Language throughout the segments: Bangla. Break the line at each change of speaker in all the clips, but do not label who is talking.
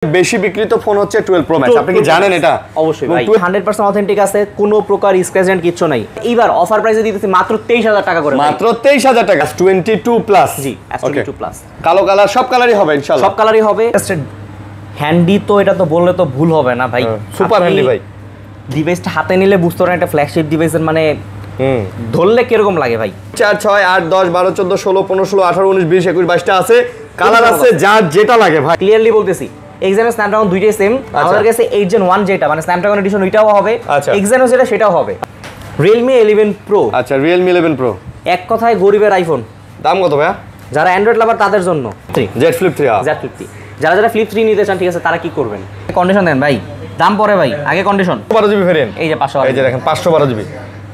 বেশি বিক্রিত ফোন হচ্ছে 12 প্রো ম্যাক্স, আপনি কি জানেন এটা?
অবশ্যই ভাই 100% অথেন্টিক আছে, কোনো প্রকার স্ক্র্যাচ এন্ড কিচ্ছু নাই। এইবার অফার প্রাইসে দিতেছি মাত্র 23000 টাকা করে,
মাত্র 23000 টাকা। 22 প্লাস,
জি S22 প্লাস,
কালো কালার, সব কালারই হবে ইনশাআল্লাহ,
সব কালারই হবে। হ্যান্ডি তো এটা তো বললে তো ভুল হবে না ভাই,
সুপার হ্যান্ডি ভাই।
ডিভাইসটা হাতে নিলে বুঝতে পারেন একটা ফ্ল্যাগশিপ ডিভাইসের মানে ধরলে কিরকম লাগে ভাই।
4 6 8 10 12 14 16 15 16 18 19 20 21 22টা আছে, কালার আছে, যার যেটা লাগে ভাই।
ক্লিয়ারলি বলতেছি Exynos Snapdragon দুইটাই সেম, আমাদের কাছে 8 Gen 1 যেটা মানে Snapdragon এডিশন ওইটাও হবে, Exynos যেটা সেটাও হবে। Realme 11 Pro,
আচ্ছা Realme 11 Pro,
এক কথায় গরিবের আইফোন।
দাম কত ভাইয়া?
যারা অ্যান্ড্রয়েড লাভার তাদের জন্য
Z Flip 3,
Z Flip 3, যারা Flip 3 নিতে চান ঠিক আছে তারা কি করবেন? কন্ডিশন দেন ভাই, দাম পরে ভাই, আগে কন্ডিশন।
12 জিবি ভেরিয়েন্ট,
এই যে 512,
এই যে দেখেন 512 জিবি।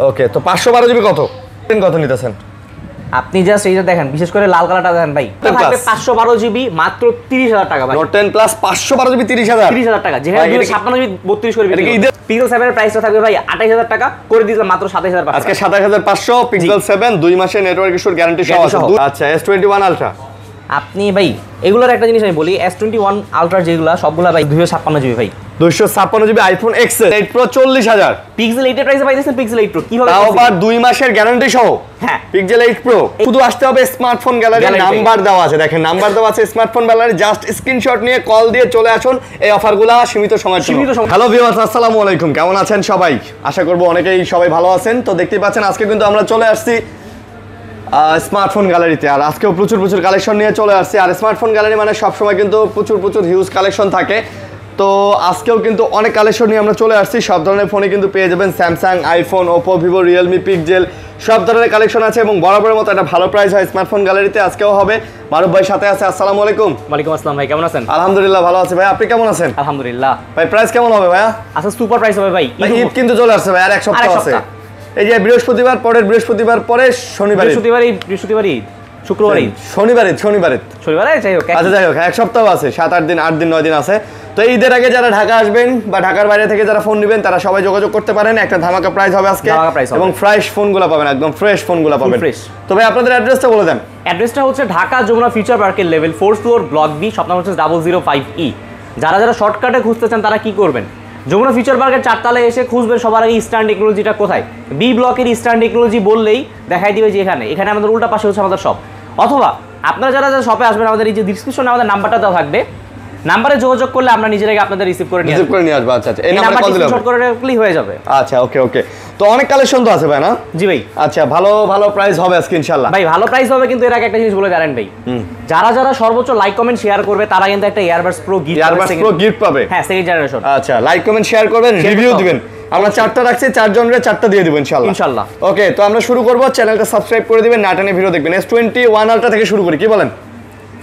ওকে, তো 512 জিবি কত নিতেছেন
আপনি? জাস্ট এই যে দেখেন, বিশেষ করে লাল কালারটা দেখেন ভাই, থাকবে 512 জিবি মাত্র 30000 টাকা ভাই।
Note 10 Plus 512 জিবি 30000
টাকা, যেখানে 256 জিবি 32 করে বিক্রি করে। Pixel 7 এর প্রাইসটা থাকবে ভাই 28000 টাকা, করে দিলাম মাত্র 27500।
আজকে 27500। Pixel 7 2 মাসের নেটওয়ার্ক ইস্যুর গ্যারান্টি সহ আছে। আচ্ছা S21 Ultra,
আপনি ভাই এগুলোর একটা জিনিস আমি বলি, S21 Ultra যেগুলা সবগুলা ভাই 256 জিবি ভাই,
256 GB iPhone XS 8 Pro 40000।
Pixel 8 এর প্রাইসে পাইতেছেন Pixel 8 Pro কিভাবে?
তাও আবার 2 মাসের গ্যারান্টি সহ।
হ্যাঁ,
Pixel 8 Pro শুধু আসতে হবে স্মার্টফোন গ্যালারি, নাম্বার দেওয়া আছে, দেখেন নাম্বার দেওয়া আছে স্মার্টফোন গ্যালারি, জাস্ট স্ক্রিনশট নিয়ে কল দিয়ে চলে আসুন। এই অফারগুলো সীমিত সময়ের জন্য। হ্যালো ভিউয়ার্স, আসসালামু আলাইকুম, কেমন আছেন সবাই? আশা করব অনেকেই সবাই ভালো আছেন। তো দেখতেই পাচ্ছেন আজকে কিন্তু আমরা চলে আসছি স্মার্টফোন গ্যালারিতে, আর আজকেও প্রচুর কালেকশন নিয়ে চলে আসছি। আর স্মার্টফোন গ্যালারি মানে সবসময় কিন্তু প্রচুর হিউজ কালেকশন থাকে। তো আজকেও কিন্তু অনেক কালেকশন নিয়ে আমরা চলে আসছি। সব ধরনের ফোনে কিন্তু পেয়ে যাবেন, Samsung, iPhone, Oppo, Vivo, Realme, pixel, সব ধরনের কালেকশন আছে এবং বরাবরের মতো একটা ভালো প্রাইস হয় স্মার্টফোন গ্যালারিতে। আজকেও হবে। মারুফ ভাই সাথে আছে, আসসালামু আলাইকুম।
ওয়ালাইকুম আসসালাম ভাই, কেমন আছেন?
আলহামদুলিল্লাহ ভালো আছি ভাই, আপনি কেমন আছেন?
আলহামদুলিল্লাহ
ভাই। প্রাইস কেমন হবে ভাইয়া?
আচ্ছা সুপার প্রাইস হবে ভাই,
ঈদ কিন্তু চলে আসছে ভাই, আর এক সপ্তাহ আছে। এই যে বৃহস্পতিবার, পরের বৃহস্পতিবার, পরে শনিবার,
শনিবারে যাই হোক,
আচ্ছা যাই হোক, এক সপ্তাহ আছে, 7-8 দিন, 8 দিন 9 দিন আছে। তো ঈদের আগে যারা ঢাকা আসবেন বা ঢাকার বাইরে থেকে যারা ফোন নেবেন তারা সবাই যোগাযোগ করতে পারেন। একটা ধামাকা প্রাইস হবে আজকে এবং ফ্রেশ ফোনগুলো পাবেন, একদম ফ্রেশ ফোনগুলো পাবেন। তো ভাই আপনাদের অ্যাড্রেসটা বলে দেন।
অ্যাড্রেসটা হচ্ছে ঢাকা যমুনা ফিউচার পার্কের level 4 floor block B, shop number হচ্ছে 005E। যারা শর্টকাটে খুঁজতে চান তারা কি করবেন? যমুনা ফিউচার পার্কের 4 তলায় এসে খুঁজবেন সবার আগে ইস্টার্ন টেকনোলজিটা কোথায়। বি ব্লকের ইস্টার্ন টেকনোলজি বললেই দেখাই দিবে যে এখানে আমাদের উল্টা পাশে হচ্ছে আমাদের শপ। অথবা আপনারা যারা শপে আসবেন, আমাদের এই যে ডিসক্রিপশনে আমাদের নাম্বারটা দেওয়া থাকবে, নাম্বারে যোগাযোগ করলে আমরা নিজেরাই আপনাদের রিসিভ করে নিয়ে আসবো। আচ্ছা এই নাম্বারে কল দিলে শর্ট করে রাখলেই হয়ে যাবে।
আচ্ছা ওকে। তো অনেক কালেকশন তো আছে ভাই না?
জি ভাই।
আচ্ছা ভালো প্রাইস হবে আজকে ইনশাআল্লাহ।
ভাই ভালো প্রাইস হবে, কিন্তু এর আগে একটা জিনিস বলে জানেন ভাই, যারা সর্বোচ্চ লাইক কমেন্ট শেয়ার করবে তারা কিন্তু একটা ইয়ারবাডস প্রো গিফট পাবে। হ্যাঁ, সেকেন্ড জেনারেশন।
আচ্ছা লাইক কমেন্ট শেয়ার করবেন, রিভিউ দিবেন। আমরা 4টা রাখছি, 4 জনের 4টা দিয়ে দিব ইনশাআল্লাহ। ওকে, তো আমরা শুরু করব। চ্যানেলটা সাবস্ক্রাইব করে দিবেন, না টানে ভিডিও দেখবেন। S21 Ultra থেকে শুরু করি, কি বলেন?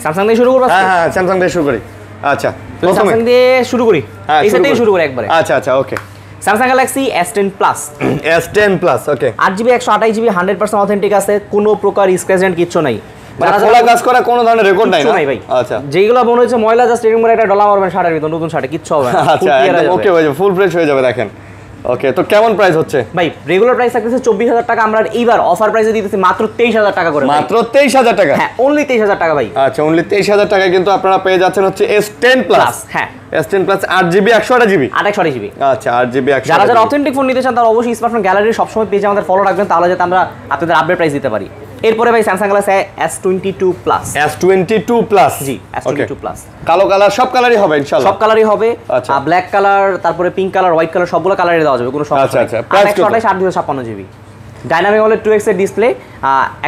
স্যামসাং দিয়ে শুরু করব?
হ্যাঁ স্যামসাং দিয়ে শুরু করি। আচ্ছা
স্যামসাং দিয়ে শুরু করি, এই সেট থেকে শুরু করি একবারে।
আচ্ছা ওকে।
স্যামসাং গ্যালাক্সি S10 প্লাস,
ওকে।
8GB 128GB 100% অথেন্টিক আছে, কোনো প্রকার স্ক্র্যাচ এন্ড কিচ্ছু নাই।
খোলা কাজ করা কোনো ধরনের রেকর্ড নাই না
ভাই।
আচ্ছা,
যেগুলো মনে হচ্ছে ময়লা, জাস্ট এরকম একটা ডলা মারবেন শার্টের ভিতর, নতুন শার্টে কিচ্ছু হবে না।
আচ্ছা একদম ওকে হয়ে যাবে, ফুল ফ্রেশ হয়ে যাবে। দেখেন ওকে, তো কেমন প্রাইস হচ্ছে
ভাই? রেগুলার প্রাইস থাকতেছে 24000 টাকা, আমরা এইবার অফার প্রাইসে দিতেছি মাত্র 23000 টাকা করে।
মাত্র 23000 টাকা?
হ্যাঁ, অনলি 23000 টাকা ভাই।
আচ্ছা অনলি 23000 টাকায় কিন্তু আপনারা পেয়ে যাচ্ছেন হচ্ছে S10 প্লাস।
হ্যাঁ
S10 প্লাস 8GB 128GB। আচ্ছা 8GB 128GB।
যারা অথেন্টিক ফোন নিতে চান তারা অবশ্যই স্মার্টফোন গ্যালারির সবসময় পেজে আমাদের ফলো রাখবেন, তাহলে যাতে আমরা আপনাদের আপডেট প্রাইস দিতে পারি। এরপরে ভাই স্যামসাং গ্যালাক্সি S22 প্লাস। জি S22 প্লাস, কালো কালার, সব কালারই হবে ইনশাআল্লাহ, সব কালারই হবে। আচ্ছা ব্ল্যাক কালার, তারপরে পিঙ্ক কালার, হোয়াইট কালার, সবগুলো কালারে দেওয়া যাবে, কোনো সমস্যা নেই। 128GB ডাইনামিক অ্যামোলেড 2X এর ডিসপ্লে।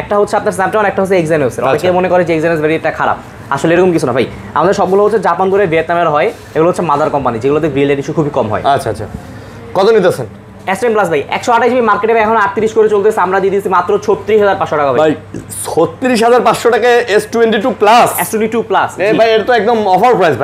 একটা হচ্ছে আপনার স্ন্যাপড্রাগন, একটা হচ্ছে Exynos এর। অনেকে মনে করে যে Exynos ভেরিয়েন্টটা খারাপ, আসলে এরকম কিছু না ভাই। আমাদের সবগুলো হচ্ছে জাপান করে ভিয়েতনামের হয়, এগুলো হচ্ছে মাদার কোম্পানি, যেগুলোতে রিয়েল ইস্যু খুবই কম হয়।
আচ্ছা কত নিতেছেন?
S10 প্লাস ভাই 128GB মার্কেটে এখন 38 করে চলতেছে, আমরা দিয়ে দিচ্ছি মাত্র 36500 টাকা ভাই।
36500 টাকায় S22 প্লাস। ভাই এটা তো একদম অফার প্রাইস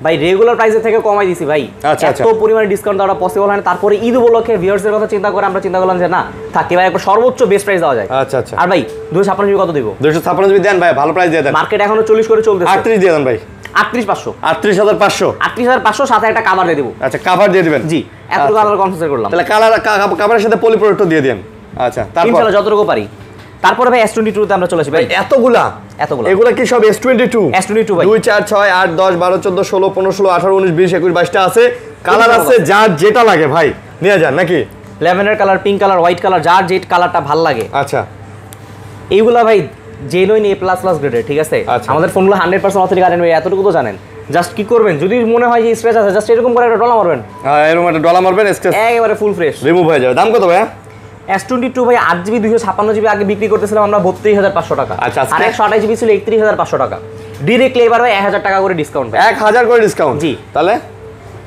ভাই রেগুলার প্রাইসের থেকে কমাই দিছি ভাই। এত পরিমাণে ডিসকাউন্ট দেওয়া পসিবল হয় না। তারপরে ঈদ উপলক্ষে ভিউয়ার্সদের কথা চিন্তা করে আমরা চিন্তা করলাম যে না থাকি ভাই, একবার সর্বোচ্চ বেস্ট প্রাইস দেওয়া যায়। আচ্ছা আর ভাই 256GB কত দেব? 256GB দেন ভাই, ভালো প্রাইস দিয়ে দেন। মার্কেট এখনো 40 করে চলতেছে, 38 দিয়ে দেন ভাই। 38500 সাথে একটা কভার দিয়ে দেব। আচ্ছা কভার দিয়ে দিবেন? জি, এত কালার কনসিডার করলাম, তাহলে কালার কভারের সাথে পলি প্রোডাক্টও দিয়ে দেন। আচ্ছা তারপর ইনশাআল্লাহ যতটুকু পারি।
তারপরে ভাই S22 তে আমরা চলে আসি ভাই।
এতগুলা এগুলা কি সব S22?
S22 ভাই
2 4 6 8 10 12 14 16 15 16 18 19 20 21 22টা আছে, কালার আছে যার যেটা লাগে ভাই নিয়ে যান নাকি?
Lavender colour, pink colour, white colour, যার যে কালারটা ভাল লাগে।
আচ্ছা
এইগুলা ভাই জেনুইন A++ গ্রেডের, ঠিক আছে? আমাদের ফোনগুলো 100% অথেন্টিক গার্ডেন ভাই, এতটুকু তো জানেন। জাস্ট কি করবেন, যদি মনে হয় যে স্ক্র্যাচ আছে, জাস্ট এরকম করে একটা ডলা মারবেন।
হ্যাঁ, এরকম একটা ডলা মারবেন, স্ক্র্যাচ
একেবারে ফুল ফ্রেশ
রিমুভ হয়ে যাবে। দাম কত ভাই?
S22 ভাই 8GB 256GB আগে বিক্রি করতেছিলাম আমরা 32,500 টাকা।
আচ্ছা,
আর 128GB ছিল 31,500 টাকা। ডাইরেক্টলি এবার ভাই 1000 টাকা করে ডিসকাউন্ট ভাই।
1000 করে ডিসকাউন্ট?
জি।
তাহলে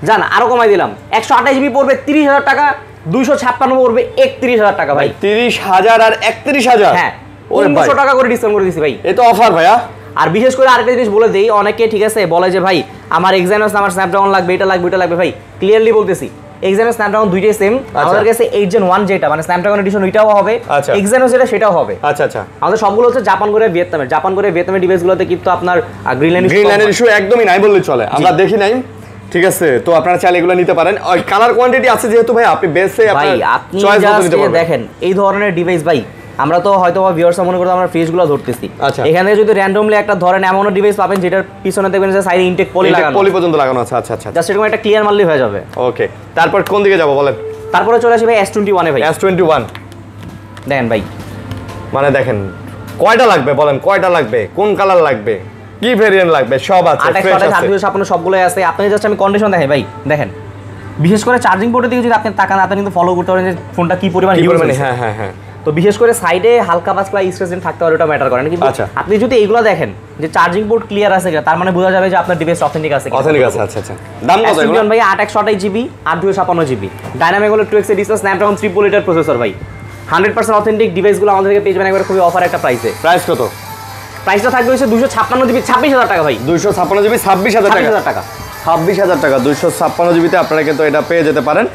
জান আরো কমাই দিলাম, 128GB পড়বে 30,000 টাকা, 256 পড়বে 31,000 টাকা ভাই।
30,000 আর 31,000?
হ্যাঁ, 300 টাকা করে ডিসকাউন্ট করে দিছি ভাই।
এই তো অফার ভাইয়া।
আর বিশেষ করে আরেকটা জিনিস বলে দেই, অনেকে ঠিক আছে বলে যে ভাই আমার এক্সাইনোস আমার স্ন্যাপড্রাগন লাগবে, এটা লাগবে, এটা লাগবে। ভাই ক্লিয়ারলি বলতেছি, এক্সাইনোস স্ন্যাপড্রাগন দুইটাই সেম। আমাদের কাছে 8 Gen 1 যেটা মানে স্ন্যাপড্রাগন এডিশন ওইটাও হবে, এক্সাইনোস যেটা সেটাও হবে।
আচ্ছা আচ্ছা।
আমাদের সবগুলো হচ্ছে জাপান করে ভিয়েতনামের ডিভাইসগুলোতে কিন্তু আপনার গ্রিন লাইনের
ইস্যু একদমই নাই বললে চলে, আমরা দেখি নাই। ঠিক আছে, তো আপনারা চাইলে এগুলো নিতে পারেন। ওই কালার কোয়ান্টিটি আছে যেহেতু ভাই, আপনি বেসে
আপনি চয়েস নিতে পারবেন। দেখেন এই ধরনের ডিভাইস ভাই, আমরা তো হয়তো ভিউয়ার্স মনে করতে আমরা ফেসগুলো ধরতেছি, এখানে যদি র্যান্ডমলি একটা ধরেন এমনও ডিভাইস পাবেন যেটার পিছনে দেখবেন যে সাইডে ইনটেক পলি পর্যন্ত লাগানো আছে। আচ্ছা আচ্ছা, জাস্ট এরকম একটা ক্লিয়ার মারলেই হয়ে যাবে।
ওকে, তারপর কোন দিকে যাব বলেন?
তারপরে চলে আসি ভাই S21 এ। ভাই
S21
দেখেন ভাই,
মানে দেখেন কয়টা লাগবে বলেন, কয়টা লাগবে, কোন কালার লাগবে, কি ভেরিয়েন্ট লাগবে, সব আছে, ফ্রেশ আছে,
আপনার সবগুলোই আছে। আপনি জাস্ট আমি কন্ডিশন দেখাই ভাই, দেখেন বিশেষ করে চার্জিং পোর্টের দিকে যদি আপনি তাকান, আপনি কিন্তু ফলো করতে পারেন যে ফোনটা কি পরিমাণ ইউজ হচ্ছে।
হ্যাঁ হ্যাঁ হ্যাঁ।
তো বিশেষ করে সাইডে হালকা পাতলা স্ক্র্যাচ থাকতে পারে, ওটা ম্যাটার করে না। কিন্তু আপনি যদি এইগুলো দেখেন যে চার্জিং পোর্ট ক্লিয়ার আছে কিনা, তার মানে বোঝা যাবে যে আপনার ডিভাইস অথেন্টিক আছে।
অথেন্টিক আছে। আচ্ছা আচ্ছা। দাম কত এগুলো?
ভাই 8/128GB 8/256GB ডাইনামিক হলো 2x ডিসপ্লে, স্ন্যাপড্রাগন 388 প্রসেসর ভাই। 100% অথেন্টিক ডিভাইসগুলো আমাদের থেকে পেয়ে যাবেন একবার খুবই অফার একটা প্রাইসে।
প্রাইস কত?
প্রাইসটা থাকবে হচ্ছে 256GB 26,000 টাকা ভাই।
256GB 26,000 টাকা। 26,000 টাকা 256GB তে আপনারা কিন্তু এটা পেয়ে যেতে পারেন।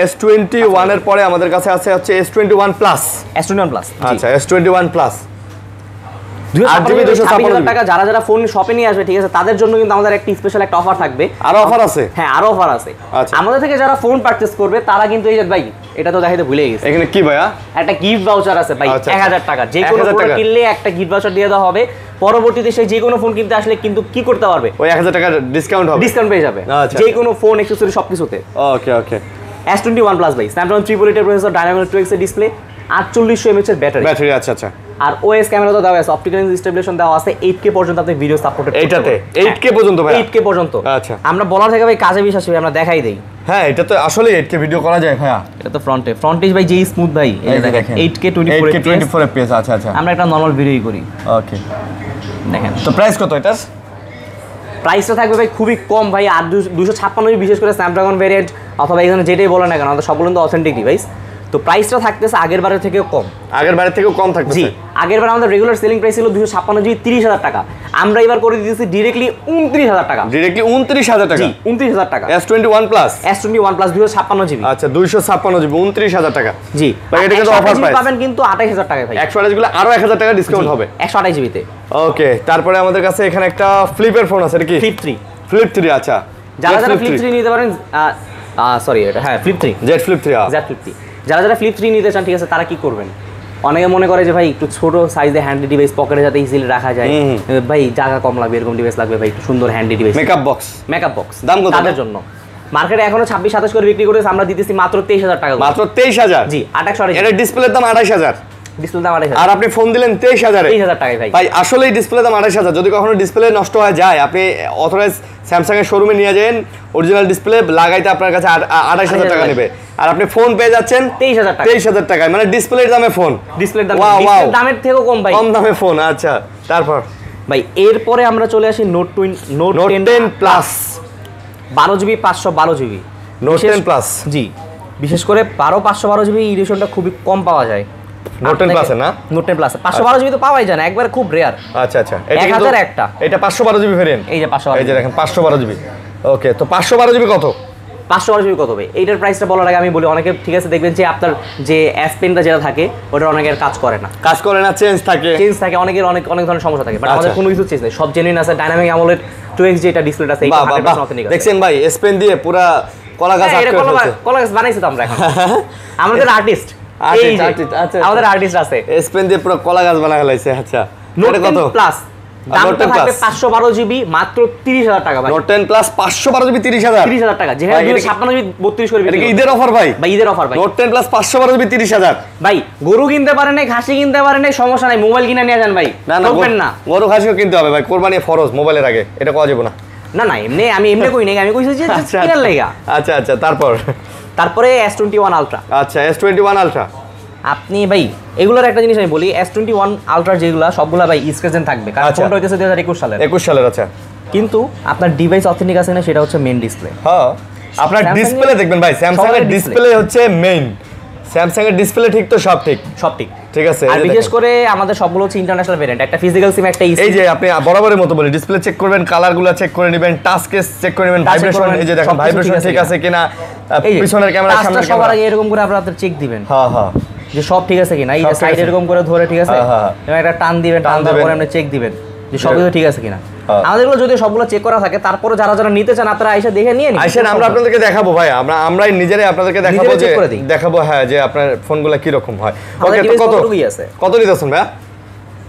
S21 এর পরে আমাদের কাছে আছে হচ্ছে S21 প্লাস।
S21 প্লাস,
আচ্ছা S21 প্লাস
256,000 টাকা। যারা যারা ফোন শপে নিয়ে আসবে, ঠিক আছে, তাদের জন্য কিন্তু আমাদের একটা স্পেশাল একটা অফার থাকবে।
আরো অফার আছে? হ্যাঁ,
আরো অফার আছে। আমাদের থেকে যারা ফোন পারচেজ করবে তারা কিন্তু এই যে ভাই, এটা তো দেখাইতে ভুলে গেছি,
এখানে কি ভাইয়া
একটা গিফট ভাউচার আছে ভাই 1000 টাকা। যে কোনো ফোন কিনলে একটা গিফট ভাউচার দিয়ে দেওয়া হবে। পরবর্তীতে সেই যে কোনো ফোন কিনতে আসলে কিন্তু কি করতে পারবে,
ওই 1000 টাকা ডিসকাউন্ট হবে,
ডিসকাউন্ট পেয়ে যাবে যে কোনো ফোন অ্যাকসেসরি সবকিছুতে।
ওকে ওকে।
S21 প্লাস ভাই, Snapdragon 388 processor, dynamic 2x display, 4800 mAh এর ব্যাটারি।
আচ্ছা আচ্ছা। আর
OS ক্যামেরা তো দেওয়া আছে, অপটিক্যাল স্টেবিলাইজেশন দেওয়া আছে, 8K পর্যন্ত আপনি ভিডিও সাপোর্টেড।
এইটাতে 8K পর্যন্ত ভাই? 8K
পর্যন্ত।
আচ্ছা,
আমরা বলার থেকে ভাই কাজে বিশ্বাস করি, আমরা দেখাই দেই।
হ্যাঁ, এটা তো আসলে 8K ভিডিও করা যায় ভাইয়া।
এটা তো ফ্রন্টেজ ভাই যেই স্মুথ ভাই, এই দেখেন 8K
24 fps। আচ্ছা আচ্ছা,
আমরা একটা নরমাল ভিডিওই করি।
ওকে,
দেখেন
তো প্রাইস কত এটার?
প্রাইসটা থাকবে ভাই খুবই কম ভাই, আর 256, বিশেষ করে স্ন্যাপড্রাগন ভেরিয়েন্ট অথবা এখানে যেটাই বলেন না কেন, আমাদের সবগুলো তো অথেন্টিক ডিভাইস। তো প্রাইসটা থাকতেছে আগের বারের থেকেও কম।
আগের বারের থেকেও কম থাকতেছে?
জি, আগের বার আমাদের রেগুলার সেলিং প্রাইস ছিল 256GB 30,000 টাকা, আমরা এবার করে দিতেছি ডাইরেক্টলি 29,000 টাকা।
ডাইরেক্টলি 29,000 টাকা?
জি, 29,000 টাকা।
S21 plus?
S21 plus 256GB।
আচ্ছা, 256GB 29,000 টাকা।
জি,
ভাই এটা কিন্তু অফার প্রাইস
পাবেন কিন্তু 28,000 টাকায় ভাই।
128 গুলো আরো 1000 টাকা ডিসকাউন্ট হবে
128GB তে।
ওকে, তারপরে আমাদের কাছে এখানে একটা ফ্লিপের ফোন আছে, এটা কি? Flip 3। আচ্ছা,
যারা যারা Flip 3 নিতে পারেন, সরি এটা হ্যাঁ Flip 3,
Z Flip 3।
যারা যারা Flip 3 নিতে চান, ঠিক আছে, তারা কি করবেন? অনেকে মনে করে যে ভাই একটু ছোট সাইজে হ্যান্ডি ডিভাইস পকেটে যাতে ইজিলি রাখা যায়, ভাই জায়গা কম লাগবে, এরকম ডিভাইস লাগবে ভাই, একটু সুন্দর হ্যান্ডি ডিভাইস, মেকআপ বক্স। দাম কত তাদের জন্য? মার্কেটে এখনো 26-27 করে বিক্রি করেছে, আমরা দিতেছি মাত্র 23,000 টাকা।
মাত্র 23,000? জি,
2800।
এর ডিসপ্লের দাম 28,000।
ডিসপ্লে দাম 28,000
আর আপনি ফোন দিলেন 23,000
টাকায় ভাই।
ভাই আসলেই ডিসপ্লে দাম 28,000। যদি কখনো ডিসপ্লে নষ্ট হয়ে যায়, আপনি অথরাইজ স্যামসাং এর শোরুমে নিয়ে যান, অরিজিনাল ডিসপ্লে লাগাইতে আপনার কাছে 28,000 টাকা নেবে, আর আপনি ফোন পেয়ে যাচ্ছেন 23,000 টাকায়, মানে ডিসপ্লের দামে ফোন। ডিসপ্লের
দামের থেকেও কম ভাই,
কম দামে ফোন। আচ্ছা, তারপর
ভাই এরপরে আমরা চলে আসি note 10 plus 12GB 512GB
note 10 plus.
জি, বিশেষ করে 512GB এডিশনটা খুবই কম পাওয়া যায়
নোট 10 প্লাসে না?
নোট 10 প্লাসে 512GB তো পাওয়াই যায় না, একবার খুব রেয়ার।
আচ্ছা আচ্ছা, এটা কিন্তু
1000 একটা,
এটা 512GB ভেরিয়েন্ট।
এই যে 512,
এই যে দেখেন 512GB। ওকে, তো 512GB কত?
512GB কত ভাই? এইটার প্রাইসটা বলার আগে আমি বলি, অনেকে ঠিক আছে দেখবেন যে আপনার যে S পেনটা যেটা থাকে ওটা অনেকের কাজ করে না, চেঞ্জ থাকে, অনেকের অনেক ধরনের সমস্যা থাকে, বাট আমাদের কোনো কিছু চেঞ্জ নেই, সব জেনুইন আছে। ডাইনামিক অ্যামোলেড 2x যেটা ডিসপ্লেটা আছে, এটা 100% অথেন্টিক আছে।
দেখছেন ভাই, S পেন দিয়ে পুরো কলা গাছ আটকে ফেলছে।
কলা গাছ বানাইছি তো আমরা এখন, আমাদের আর্টিস্ট আচ্ছা আমাদের আর্টিস্ট আছে
স্পেন দিয়ে পুরো কলা গাছ বানায় ফেলাইছে। আচ্ছা
নোট 10 প্লাস দামটা থাকবে 512 জিবি মাত্র 30000 টাকা ভাই।
নোট 10 প্লাস 512 জিবি 30000
টাকা, যেখানে 256 জিবি 32 করে।
এটা কি ঈদের অফার ভাই?
ভাই ঈদের অফার ভাই।
নোট 10 প্লাস 512 জিবি 30000
ভাই। গরু কিনতে পারেন নাই, খাসি কিনতে পারেন নাই, সমস্যা নাই, মোবাইল কিনে নিয়ে যান ভাই। বলবেন না
গরু খাসিও কিনতে হবে ভাই, কোরবানি ফরজ মোবাইলের আগে, এটা কওয়া যাবে না।
না না এমনি আমি কই নাই, আমি কইছি যে কিনার লাগা।
আচ্ছা আচ্ছা
তারপরে S21 আলট্রা।
আচ্ছা S21 আলট্রা
আপনি ভাই এগুলোর একটা জিনিস আমি বলি, S21 আলট্রা যেগুলা সবগুলা ভাই স্ক্র্যাচেন থাকবে, কারণ ফোনটা হইতেছে 2021 সালের।
আচ্ছা
কিন্তু আপনার ডিভাইস অথেন্টিক আছে না, সেটা হচ্ছে মেইন ডিসপ্লে।
হ্যাঁ আপনার ডিসপ্লে দেখবেন ভাই, স্যামসাং এর ডিসপ্লে হচ্ছে মেইন। স্যামসাং এর ডিসপ্লে ঠিক তো, সব ঠিক ঠিক আছে।
আর বিশেষ করে আমাদের সবগুলো হচ্ছে ইন্টারন্যাশনাল ভেরিয়েন্ট, একটা ফিজিক্যাল সিম, একটা
এই যে আপনি বরাবরের মতো বলি, ডিসপ্লে চেক করবেন, কালারগুলো চেক করে নেবেন, টাচ কেস চেক করে নেবেন, ভাইব্রেশন, এই যে দেখেন ভাইব্রেশন ঠিক আছে কিনা, পিছনের ক্যামেরা সামনের ক্যামেরা,
সবার আগে এরকম করে আপনারা চেক দিবেন।
হ্যাঁ
যে সব ঠিক আছে কিনা, এই যে সাইড এরকম করে ধরে ঠিক আছে, এবং একটা টান দিবেন, টান দেওয়ার পরে আপনি চেক দিবেন যে সবগুলো ঠিক আছে কিনা। আমাদেরগুলো যদি সবগুলো চেক করা থাকে, তারপরে যারা নিতে চান আপনারা আইসা দেখে নিয়ে নিন।
আইসেন, আমরা আপনাদেরকে দেখাবো ভাই, আমরাই নিজেরাই আপনাদেরকে দেখাবো হ্যাঁ, যে আপনার ফোনগুলো কি রকম হয়। ওকে তো কত নিতেছেন ভাই?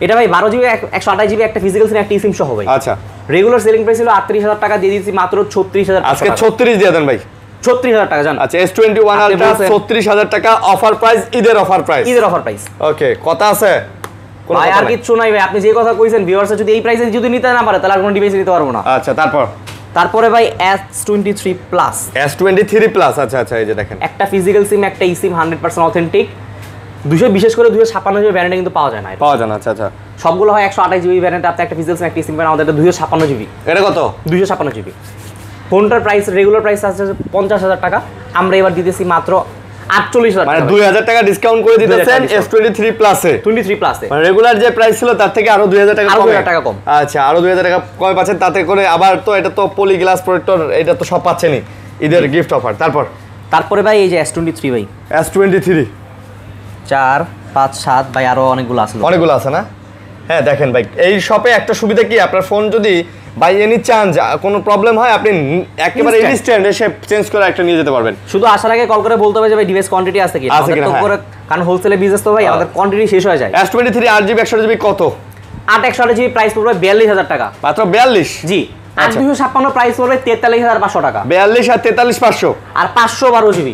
এটা ভাই 12 জিবি 128 জিবি একটা ফিজিক্যাল সিম, একটা ইসিম সহ ভাই।
আচ্ছা
রেগুলার সেলিং প্রাইস ছিল 38000 টাকা, দিয়ে দিয়েছি মাত্র 36000 টাকা।
আজকে 36 দিয়ে দেন ভাই,
36000 টাকা জান।
আচ্ছা S21 আলট্রা 36000 টাকা অফার প্রাইস, ঈদের অফার প্রাইস। ওকে কথা আছে
ভাই, আর কিছু নাই ভাই, আপনি যে কথা কইছেন ভিউয়ার্স যদি এই প্রাইসে যদি নিতে না পারে তাহলে আর কোনো ডিভাইস নিতে পারবো না।
আচ্ছা তারপরে
ভাই S23 প্লাস।
আচ্ছা এই যে দেখেন,
একটা ফিজিক্যাল সিম, একটা eSIM 100% অথেন্টিক। বিশেষ করে 256 জিবি ভ্যারিয়েন্ট কিন্তু পাওয়া যায় না।
আচ্ছা
সবগুলো হয় 128 জিবি ভ্যারিয়েন্ট, আপনি একটা ফিজিক্যাল সিম, একটা eSIM পাবেন, আমাদের এটা 256 জিবি।
এটা কত?
256 জিবি। ফোনটার প্রাইস রেগুলার প্রাইস আছে 50000 টাকা, আমরা এবার দিতেছি মাত্র 48000 টাকা,
মানে 2000 টাকা ডিসকাউন্ট করে দিতেছেন S23 প্লাসে।
23 প্লাসে
মানে রেগুলার যে প্রাইস ছিল তার থেকে আরো 2000 টাকা
কম।
আচ্ছা আরো 2000 টাকা কম পাচ্ছেন, তাতে করে আবার তো এটা তো পলি গ্লাস প্রোটেক্টর, এটা তো সব পাচ্ছেনই ঈদের গিফট অফার।
তারপরে ভাই এই যে S23 ভাই,
S23
4 5 7 ভাই, আরো অনেকগুলো
আছে না? হ্যাঁ দেখেন ভাই, এই শপে একটা সুবিধা কি, আপনার ফোন যদি বাই এনি চান্স কোনো প্রবলেম হয়, আপনি একেবারে ইনস্ট্যান্ট এসে চেঞ্জ করে একটা নিয়ে যেতে পারবেন।
শুধু আসার আগে কল করে বলতে হবে যে ভাই ডিভাইস কোয়ান্টিটি আছে কি, কারণ হোলসেলে বিজনেস তো ভাই, আমাদের কোয়ান্টিটি শেষ হয়ে যায়।
S23 8GB 128GB কত?
128GB প্রাইস পড়বে 42000 টাকা
মাত্র। 42?
জি। 256 প্রাইস পড়বে 43500 টাকা।
42 আর 43500
আর 512GB।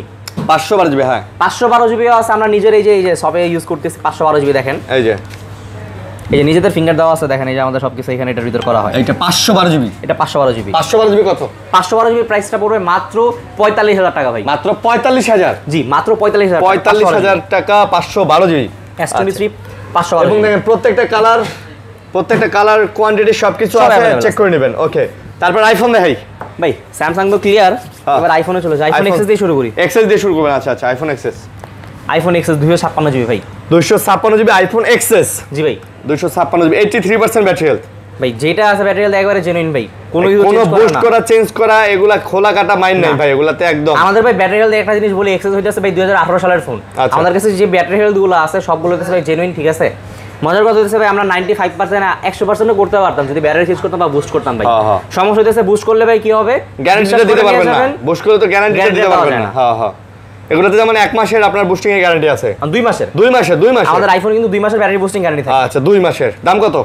512GB হ্যাঁ
512GB আছে, আমরা নিজের এই যে সবে ইউজ করতেছি 512GB। দেখেন এই যে নিজেদের ফিঙ্গার দেওয়া আছে, দেখেন এই যে আমাদের সবকিছু এখানে এটার ভিতর করা হয়।
এটা 512GB,
এটা 512GB।
512GB কত?
512GB প্রাইসটা পড়বে মাত্র 45000 টাকা ভাই।
মাত্র 45000?
জি মাত্র 45000
টাকা 512GB
S23 512GB।
এবং দেখেন প্রত্যেকটা কালার কোয়ান্টিটি সবকিছু আছে, চেক করে নেবেন। ওকে তারপর আইফোন দেখাই
ভাই। স্যামসাং তো ক্লিয়ার, এবার আইফোনে চলে যাই। আইফোন XS দিয়ে শুরু করি।
XS দিয়ে শুরু করবেন? আচ্ছা আইফোন XS
256GB ভাই।
256GB iPhone XS।
জি ভাই
256GB, 83% ব্যাটারি হেলথ
ভাই। যেটা আছে ব্যাটারি হেলথ একবারে জেনুইন ভাই, কোনো
বুস্ট করা চেঞ্জ করা এগুলা খোলা কাটা মাইন্ড নাই ভাই, এগুলাতে একদম।
আমাদের ভাই ব্যাটারি হেলথ একটা জিনিস বলি, XS হইতাছে ভাই 2018 সালের ফোন। আমাদের কাছে যে ব্যাটারি হেলথ গুলো আছে সবগুলো কাছে ভাই জেনুইন, ঠিক আছে। মজার কথা হচ্ছে ভাই, আমরা 95% 100% করতে পারতাম যদি ব্যাটারি চেঞ্জ করতাম বা বুস্ট করতাম ভাই। সমস্যা হইতেছে বুস্ট করলে ভাই কি হবে,
গ্যারান্টিটা দিতে পারবেন না। বুস্ট করলে তো গ্যারান্টিটা দিতে পারবেন না। এগুলোতে যেমন 1 মাসের আপনার বুস্টিং এর গ্যারান্টি আছে।
2 মাসের। আমাদের আইফোন কিন্তু 2 মাসের ব্যাটারি বুস্টিং গ্যারান্টি থাকে।
আচ্ছা 2 মাসের। দাম কত?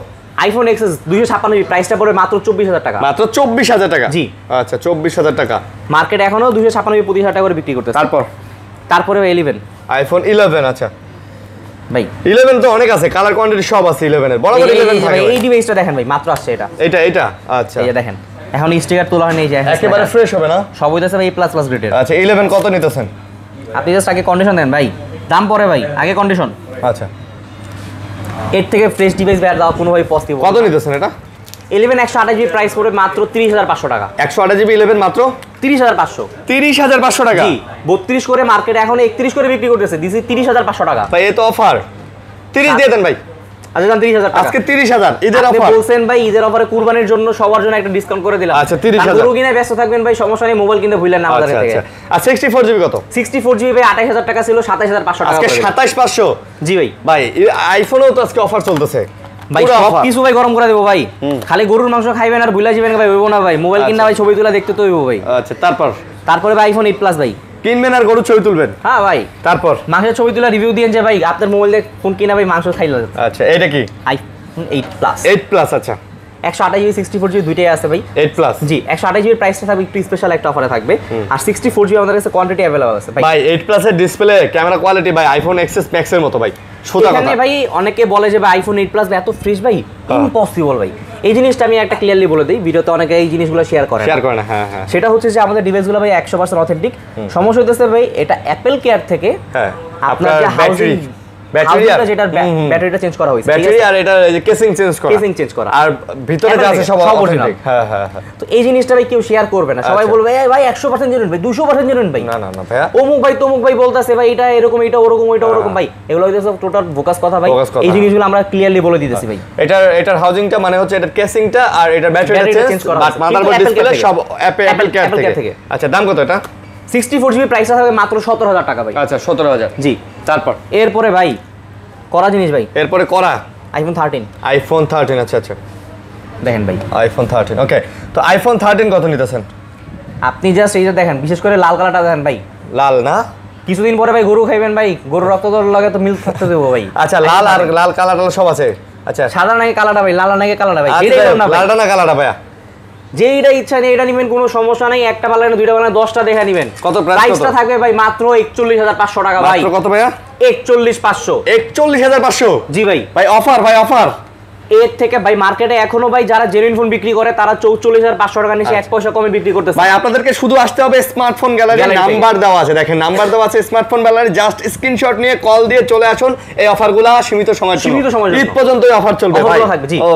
আইফোন XS 256GB প্রাইসটা পড়বে মাত্র 24000 টাকা।
মাত্র 24000 টাকা?
জি
আচ্ছা 24000 টাকা।
মার্কেট এখনো 256GB 25000 টাকা করে বিক্রি করতেছে। তারপরে 11
আইফোন 11। আচ্ছা
ভাই
11 তো অনেক আছে, কালার কোয়ান্টিটি সব আছে 11 এর। বরাবর 11 থাকে।
এই ডিভাইসটা দেখেন ভাই, মাত্র আসছে এটা। আচ্ছা এই যে দেখেন, এখন স্টিকার তোলা হয়নি, এই যে
একেবারে ফ্রেশ হবে না,
সব হইতাছে ভাই প্লাস গ্রেডের।
আচ্ছা 11 কত নিতেছেন
আপনি? জাস্ট আগে কন্ডিশন দেন ভাই, দাম পরে ভাই, আগে কন্ডিশন।
আচ্ছা
এর থেকে ফ্রেশ ডিভাইস বের দাও কোনোভাবে পসিবল।
কত নিতেছেন এটা?
11 128GB প্রাইস পড়বে মাত্র 30500 টাকা।
128GB 11 মাত্র
30500।
30500 টাকা?
জি 32 করে মার্কেট এখন 31 করে বিক্রি করতেছে, দিছি 30500 টাকা
ভাই। এই তো অফার, 30 দিয়ে দেন ভাই।
আচ্ছা দাম 30000 টাকা।
আজকে 30000 ঈদের অফার।
আপনি বলছেন ভাই ঈদের অফারে কুরবানির জন্য সবার জন্য একটা ডিসকাউন্ট করে দিলাম।
আচ্ছা 30000।
গরু কিনে ব্যস্ত থাকবেন ভাই, সমস্যা নেই, মোবাইল কিনতে ভুলেন না আমাদের থেকে।
আর 64GB কত?
64GB ভাই 28000 টাকা ছিল, 27500 টাকা
আজকে 27500।
জি ভাই।
ভাই আইফোনেও তো আজকে অফার চলতেছে
ভাই, সব কিছু ভাই গরম করে দেবো ভাই। খালি গরুর মাংস খাইবেন আর ভুলে যাবেন ভাই, হইবো না ভাই। মোবাইল কিনা ভাই, ছবি তুলা দেখতে তো হইবো ভাই।
আচ্ছা তারপরে
ভাই আইফোন 8 প্লাস ভাই।
কিনবেন আর গরু ছবি তুলবেন।
হ্যাঁ ভাই,
তারপর
মাংসের ছবি তুলে রিভিউ দিয়েন যে ভাই আপনার মোবাইল দিয়ে ফোন কিনা ভাই মাংস খাইলো।
আচ্ছা, এটা কি
আইফোন 8 প্লাস।
8 প্লাস, আচ্ছা
128 জিবি 64 জিবি দুইটাই আছে ভাই।
8 প্লাস,
জি 128 জিবির প্রাইসটা থাকবে একটু স্পেশাল একটা অফারে থাকবে, আর 64 জিবি আমাদের কাছে কোয়ান্টিটি अवेलेबल আছে ভাই।
8 প্লাসের ডিসপ্লে ক্যামেরা কোয়ালিটি ভাই আইফোন এক্সএস ম্যাক্স এর মতো ভাই। সোজা কথা
এখানে ভাই অনেকে বলে যে ভাই আইফোন 8 প্লাস এত ফ্রেশ ভাই, ইম্পসিবল ভাই। এই জিনিসটা আমি একটা ক্লিয়ারলি বলে দেই, ভিডিওতে অনেকে এই জিনিসগুলো শেয়ার করে
না। হ্যাঁ হ্যাঁ,
সেটা হচ্ছে যে আমাদের ডিভাইসগুলো ভাই 100% অথেন্টিক। সমস্যা হচ্ছে ভাই এটা অ্যাপল কেয়ার থেকে
হ্যাঁ
আপনার যে ব্যাটারি যেটা ব্যাটারিটা চেঞ্জ করা হয়েছে,
ব্যাটারি আর এটা এই যে কেসিং চেঞ্জ করা আর ভিতরে যা আছে সব অথেন্টিক। হ্যাঁ হ্যাঁ হ্যাঁ,
তো এই জিনিসটা ভাই কেউ শেয়ার করবে না, সবাই বলবে এই ভাই 100% জেনুইন ভাই, 200% জেনুইন ভাই।
না না না ভাই,
অমুক ভাই তমুক ভাই বলতাছে ভাই এটা এরকম, এটা ওরকম, ওইটা ওরকম ভাই, এগুলো হইছে সব টোটাল বোকাস কথা ভাই। এই জিনিসগুলো আমরা ক্লিয়ারলি বলে দিতেছি ভাই।
এটার হাউজিংটা মানে হচ্ছে এটার কেসিংটা আর এটার ব্যাটারিটা চেঞ্জ করা, বাট মাদারবোর্ড ডিসপ্লে সব অ্যাপল কেয়ার থেকে। আচ্ছা, দাম কত এটা?
64 জিবি প্রাইসটা থাকবে মাত্র 17000 টাকা ভাই।
আচ্ছা 17000,
জি।
তারপর
এরপরে ভাই করা জিনিস ভাই,
এরপরে করা
আইফোন 13।
আইফোন 13, আচ্ছা আচ্ছা
দেখেন ভাই
আইফোন 13। ওকে, তো আইফোন 13 কত নিতেছেন
আপনি? জাস্ট এইটা দেখেন, বিশেষ করে লাল কালারটা দেখেন ভাই।
লাল না,
কিছুদিন পরে ভাই গরু খাইবেন ভাই, গরুর রক্ত লাগে তো মিল থাকতে দেবো ভাই।
আচ্ছা, লাল আর লাল কালার সব আছে। আচ্ছা,
সাদা নাকি কালারটা ভাই, লাল নাকি কালারটা ভাই,
লালটা না কালারটা ভাইয়া?
যেইটা ইচ্ছা নেই এটা নিবেন, কোনো সমস্যা নাই। একটা পাল্লা না, দুইটা পাল্লা, 10টা দেখে নিবেন।
কত
প্রাইসটা থাকবে ভাই মাত্র 41500 টাকা ভাই।
মাত্র কত ভাইয়া?
41500।
41500?
জি ভাই।
ভাই অফার, ভাই অফার।
এর থেকে ভাই মার্কেটে এখনো ভাই যারা জেনুইন ফোন বিক্রি করে তারা 44500 টাকা নিচে 1 পয়সা কমে বিক্রি করতেছে।
ভাই আপনাদেরকে শুধু আসতে হবে স্মার্টফোন গ্যালারি, নাম্বার দেওয়া আছে, দেখেন নাম্বার দেওয়া আছে স্মার্টফোন গ্যালারি। জাস্ট স্ক্রিনশট নিয়ে কল দিয়ে চলে আসুন। এই অফারগুলো সীমিত সময়, ঈদ পর্যন্ত এই অফার চলবে ভাই।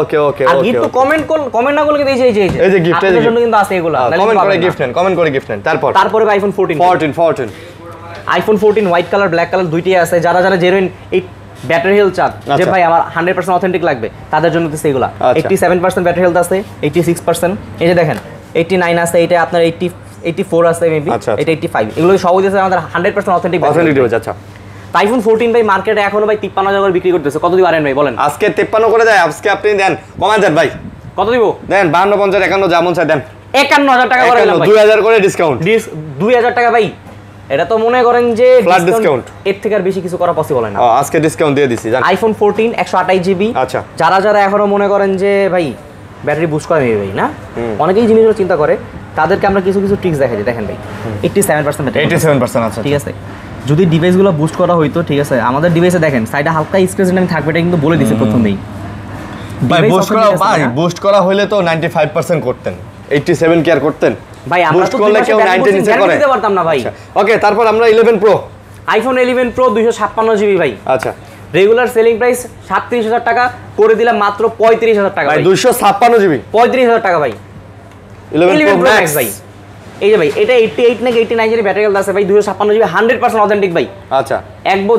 ওকে ওকে,
আর গিফট তো কমেন্ট না করলে কিন্তু এই যে গিফট এর জন্য কিন্তু আছে এগুলো।
কমেন্ট করে গিফট নেন।
তারপরে iPhone 14 iPhone 14 white colour black colour দুইটাই আছে। যারা জেনুইন এই ব্যাটারি হেলথ চান যে ভাই আমার 100% অথেন্টিক লাগবে, তাদের জন্য তো সেইগুলা। 87% ব্যাটারি হেলথ আছে, 86%, এই যে দেখেন 89 আছে, এটা আপনার 84 আছে মেবি, এটা 85, এগুলো সব হইছে আমাদের 100% অথেন্টিক
ডিভাইস। আচ্ছা,
আইফোন 14 ভাই মার্কেটে এখনো ভাই 53000 করে বিক্রি করতেছে। কত দিবেন ভাই বলেন?
আজকে 53 করে দেয়, আজকে আপনি দেন, কমান দেন ভাই।
কত দিব?
দেন 52 50 51 যেমন চাই দেন।
51000 টাকা করে দিলাম ভাই।
2000 করে ডিসকাউন্ট।
2000 টাকা ভাই, এটা তো মনে করেন যে
ফ্ল্যাট ডিসকাউন্ট,
এর থেকে আর বেশি কিছু করা পসিবল হয় না।
আজকে ডিসকাউন্ট দিয়ে দিছি জান।
IPhone 14 128 GB.
আচ্ছা,
যারা এখনো মনে করেন যে ভাই ব্যাটারি বুস্ট করে নেবে ভাই না, অনেকেই জিনিসগুলো চিন্তা করে, তাদেরকে আমরা কিছু ট্রিক্স দেখাই দিই। দেখেন ভাই 87% ব্যাটারি,
87%। আচ্ছা,
ঠিক আছে। যদি ডিভাইসগুলো বুস্ট করা হইতো, ঠিক আছে, আমাদের ডিভাইসে দেখেন সাইডে হালকা স্ক্র্যাচ থাকবে, এটা কিন্তু বলে দিছি প্রথমেই।
ভাই বুস্ট করা হইলে তো 95% করতেন, 87 কি আর করতেন
ভাই? আমরা তো
করলে কেউ 90 নিচে করে
দিতে পারতাম না ভাই।
ওকে, তারপর আমরা 11 প্রো,
আইফোন 11 প্রো 256 জিবি ভাই।
আচ্ছা,
রেগুলার সেলিং প্রাইস 37000 টাকা, করে দিলাম মাত্র 35000 টাকা
ভাই। 256 জিবি
35000 টাকা ভাই।
11 প্রো ম্যাক্স
ভাই, এই যে ভাই এটা 88 নাকি 89 এর ব্যাটারি হেলথ আছে ভাই, 256 জিবি 100% অথেন্টিক ভাই।
আচ্ছা,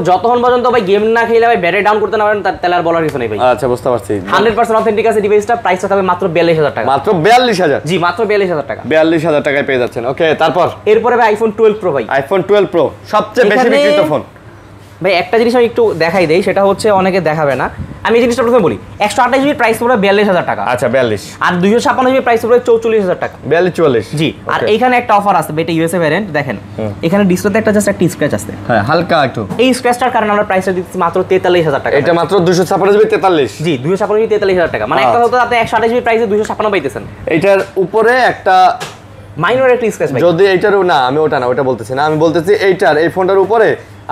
যতক্ষণ পর্যন্ত ভাই গেম না খেলে ভাই ব্যাটারি ডাউন করতে না পারেন তাহলে আর বলার কিছু নেই ভাই।
আচ্ছা, বুঝতে পারছি।
100% অথেন্টিক আছে ডিভাইসটা, প্রাইসটা থাকবে মাত্র 42000 টাকা।
মাত্র 42000?
জি, মাত্র 42000 টাকা।
42000 টাকায় পেয়ে যাচ্ছেন। ওকে, তারপর
এরপরে ভাই আইফোন 12 প্রো ভাই।
আইফোন 12 প্রো সবচেয়ে বেশি বিক্রিত ফোন
ভাই। একটা জিনিস আমি একটু দেখাই দেই, সেটা হচ্ছে অনেকে দেখাবে না, আমি এই জিনিসটা প্রথমে বলি। 128 জিবি প্রাইস পড়বে 42000 টাকা।
আচ্ছা, 42।
আর 256 জিবি প্রাইস পড়বে 44000 টাকা।
44।
জি। আর এইখানে একটা অফার আছে, এটা ইউএসএ ভ্যারিয়েন্ট। দেখেন এখানে ডিসপ্লেতে একটা স্ক্র্যাচ আছে,
হ্যাঁ হালকা একটু।
এই স্ক্র্যাচটার কারণে আমরা প্রাইসটা দিচ্ছি মাত্র 43000 টাকা।
এটা মাত্র 256 জিবি 43।
জি, 256 জিবি 43000 টাকা, মানে একটা হতো আপনি 128 জিবি প্রাইসে 256 পাইতেছেন।
এটার উপরে একটা
মাইনর একটা স্ক্র্যাচ ভাই।
যদি এইটারও না, আমি ওটা না, ওটা বলতেছি না, আমি বলতেছি এইটার, এই ফোনটার উপরে